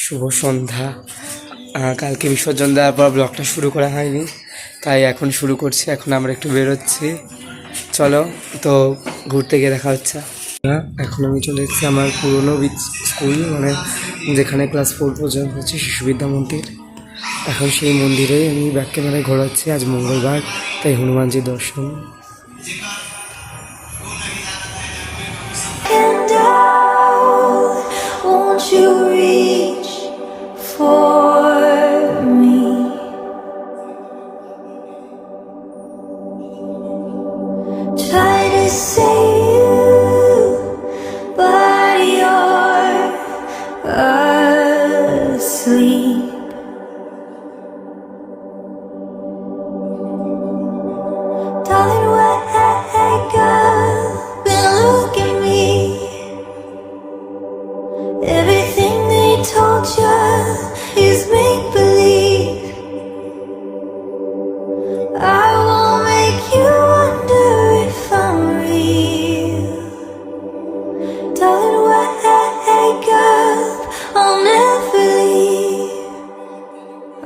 শুভ সন্ধ্যা। কালকে বিসর্জন দেওয়ার পর ব্লগটা শুরু করা হয়নি, তাই এখন শুরু করছি। এখন আমরা একটু বেরোচ্ছি, চলো তো ঘুরতে গিয়ে দেখা হচ্ছে। এখন আমি চলে এসেছি আমার পুরনো স্কুল, মানে যেখানে ক্লাস 4 পর্যন্ত হচ্ছে, শিশু বিদ্যা মন্দির। এখন সেই মন্দিরে আমি ব্যাক ক্যামেরায় ঘোরাচ্ছি। আজ মঙ্গলবার, তাই হনুমানজির দর্শন। Won't you reach for me? Try to save you, but you're asleep. Darling, wake up and look at me. Everything they told you is make-believe. I won't make you wonder if I'm real. Darling, wake up, I'll never leave.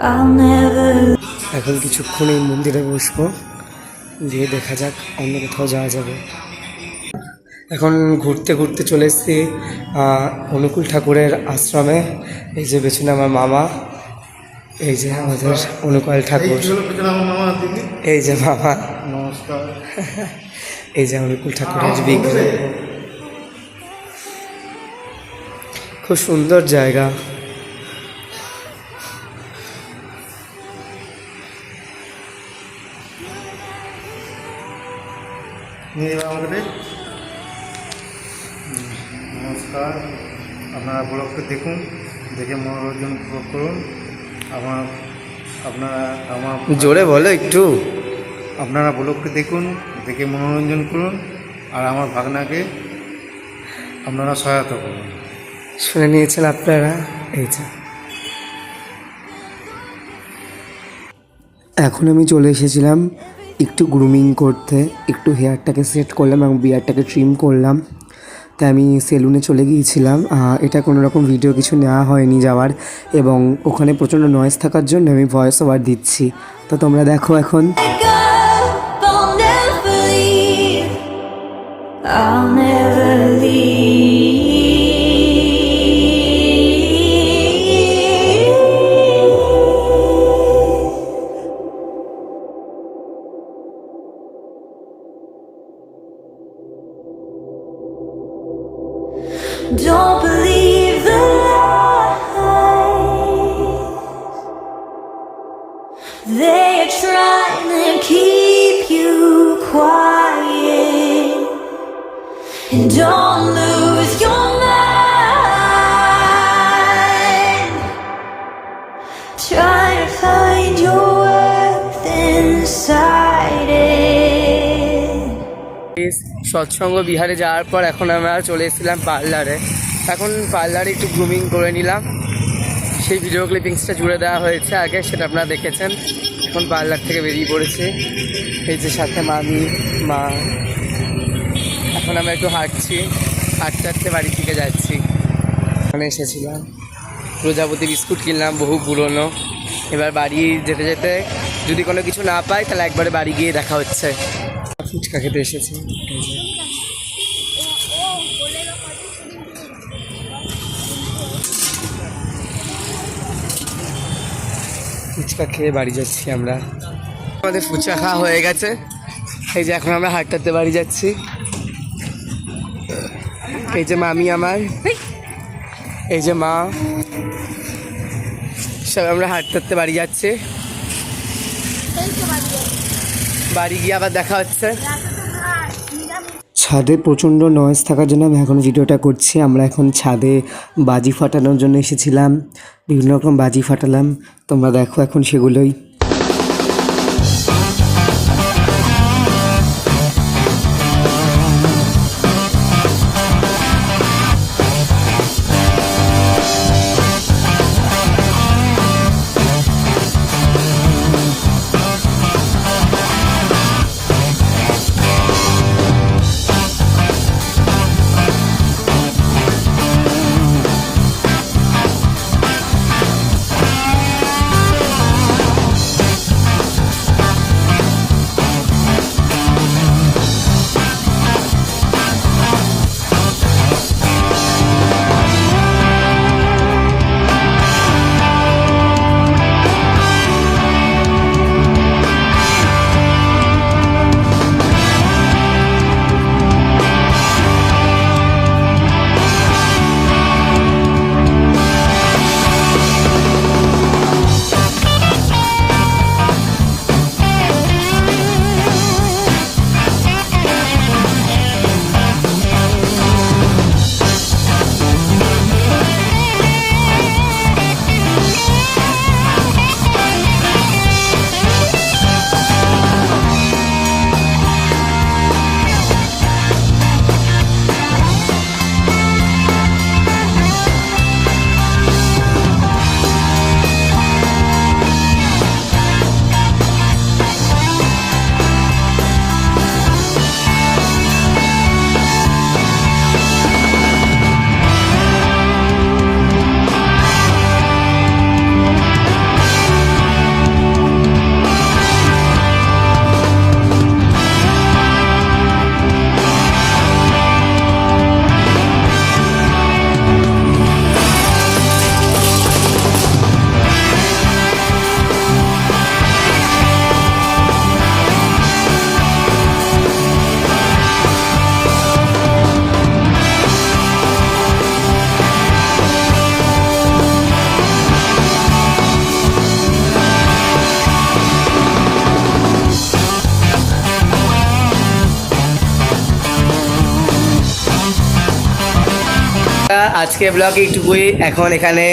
I'll never leave. এখন কিছুক্ষণ এই মন্দিরে বসবো, দিয়ে দেখা যাক অন্য কোথাও যাওয়া যাবে। এখন ঘুরতে ঘুরতে চলে এসেছি অনুকূল ঠাকুরের আশ্রমে। এই যে পেছনে আমার মামা, এই যে আমাদের অনুকূল ঠাকুর, এই যে মামা নমস্কার, এই যে অনুকূল ঠাকুরের বিগ্রহ। খুব সুন্দর জায়গা। নমস্কার, আপনারা ব্লগটা দেখুন, দেখে মনোরঞ্জন উপভোগ করুন। আমার জোরে বলো একটু। আপনারা ব্লগটা দেখুন, দেখে মনোরঞ্জন করুন, আর আমার ভাগনাকে আপনারা সহায়তা করুন। শুনে নিয়েছেন আপনারা। এই যে এখন আমি চলে এসেছিলাম একটু গ্রুমিং করতে, একটু হেয়ারটাকে সেট করলাম এবং বিয়ারটাকে ট্রিম করলাম। তাই আমি সেলুনে চলে গিয়েছিলাম। এটা কোনো রকম ভিডিও কিছু নেওয়া হয়নি যাওয়ার, এবং ওখানে প্রচণ্ড নয়েজ থাকার জন্য আমি ভয়েস ওভার দিচ্ছি। তো তোমরা দেখো এখন। I'll never leave. I'll never leave. Don't believe the lies. They're trying to keep you quiet. And don't lose your mind. Try to find your worth inside it. সৎসঙ্গ বিহারে যাওয়ার পর এখন আমরা চলে এসেছিলাম পার্লারে। এখন পার্লারে একটু গ্রুমিং করে নিলাম। সেই ভিডিও ক্লিপিংসটা জুড়ে দেওয়া হয়েছে আগে, সেটা আপনারা দেখেছেন। এখন পার্লার থেকে বেরিয়ে পড়েছে, এই যে সাথে মামি মা। এখন আমরা একটু হাঁটছি, হাঁটতে হাঁটতে বাড়ির দিকে যাচ্ছি। ওখানে এসেছিলাম, প্রজাপতি বিস্কুট কিনলাম, বহু পুরনো। এবার বাড়ি যেতে যেতে যদি কোনো কিছু না পাই, তাহলে একবারে বাড়ি গিয়ে দেখা হচ্ছে। ফুচকা খেতে এসেছি। ফুচকা খেয়ে বাড়ি যাচ্ছি আমরা। আমাদের ফুচকা খাওয়া হয়ে গেছে। এই যে এখন আমরা হাঁটতে হাঁটতে বাড়ি যাচ্ছি। এই যে মামি আমার, এই যে মা, সব আমরা হাঁটতে হাঁটতে বাড়ি যাচ্ছি। বাড়ি গিয়ে আবার দেখা হচ্ছে। ছাদে প্রচণ্ড নয়েজ থাকার জন্য আমি এখন ভিডিওটা করছি। আমরা এখন ছাদে বাজি ফাটানোর জন্য এসেছিলাম, বিভিন্ন রকম বাজি ফাটালাম। তোমরা দেখো এখন সেগুলোই। আজকে ব্লগ এইটুকুই। এখন এখানে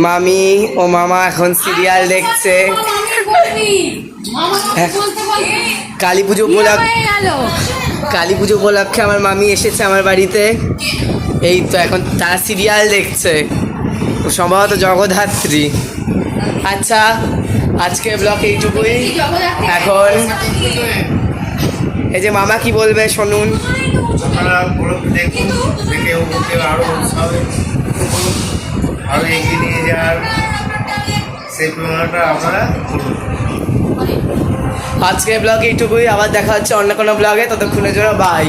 মামি ও মামা এখন সিরিয়াল দেখছে। কালী পুজো উপলক্ষে আমার মামি এসেছে আমার বাড়িতে। এই তো এখন তারা সিরিয়াল দেখছে, সম্ভবত জগদ্ধাত্রী। আচ্ছা, আজকে ব্লগ এইটুকুই। এখন এই যে মামা কি বলবে শুনুন। আপনারা উপলব্ধি দেখুন, দেখে ওকে আরও আরও এগিয়ে নিয়ে যাওয়ার সেই প্রমাণটা আপনারা করুন। আজকে ব্লগ এইটুকুই, আবার দেখা হচ্ছে অন্য কোনো ব্লগে। ততক্ষণের জন্য বাই।